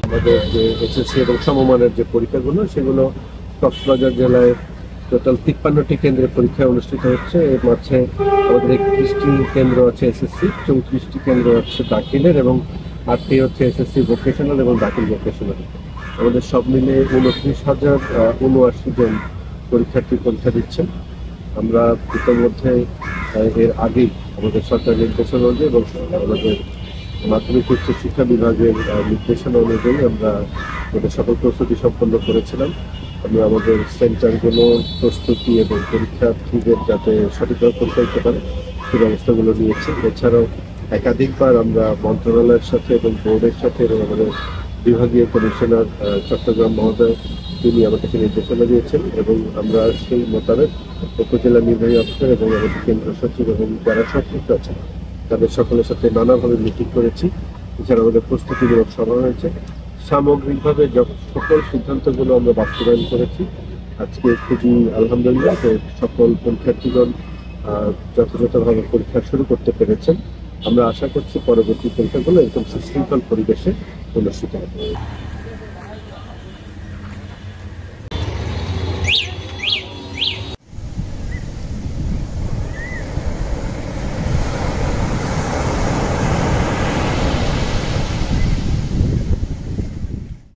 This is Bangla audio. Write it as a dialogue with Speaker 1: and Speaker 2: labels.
Speaker 1: আমাদের যে এসএসসি এবং সমমানের যে পরীক্ষাগুলো সেগুলো কক্সবাজার জেলায় টোটাল 53টি কেন্দ্রে পরীক্ষা অনুষ্ঠিত হচ্ছে। এর মাঝে আমাদের 31টি কেন্দ্র আছে এসএসসি, 34টি কেন্দ্র আছে দাখিলের এবং 8টি হচ্ছে এসএসসি ভোকেশনাল এবং দাখিল ভোকেশনাল। আমাদের সব মিলে 29,079 জন পরীক্ষার্থী পরীক্ষা দিচ্ছেন। আমরা ইতিমধ্যে এর আগেই আমাদের সরকার নির্দেশনা অনুযায়ী এবং আমাদের মাধ্যমিক উচ্চ শিক্ষা বিভাগের নির্দেশনা অনুযায়ী আমরা আমাদের সকল প্রস্তুতি সম্পন্ন করেছিলাম। আমরা আমাদের সেন্টারগুলো প্রস্তুতি এবং পরীক্ষার্থীদের যাতে সঠিকভাবে পরীক্ষা দিতে পারে সেই ব্যবস্থাগুলো নিয়েছি। এছাড়াও একাধিকবার আমরা মন্ত্রণালয়ের সাথে এবং বোর্ডের সাথে এবং আমাদের বিভাগীয় কমিশনার চট্টগ্রাম মহোদয় তিনি আমাকে নির্দেশনা দিয়েছেন এবং আমরা সেই মোতাবেক উপজেলা নির্বাহী অফিসার এবং আমাদের কেন্দ্র সচিব এবং যারা সম্পৃক্ত আছেন তাদের সকলের সাথে নানাভাবে মিটিং করেছি। এছাড়া আমাদের প্রস্তুতিমূলক সভা হয়েছে। সামগ্রিকভাবে সকল সিদ্ধান্তগুলো আমরা বাস্তবায়ন করেছি। আজকে খুবই আলহামদুলিল্লাহ সকল পরীক্ষার্থীগণ যথাযথভাবে পরীক্ষা শুরু করতে পেরেছেন। আমরা আশা করছি পরবর্তী পরীক্ষাগুলো এরকম সুশৃঙ্খল পরিবেশে অনুষ্ঠিত হবে।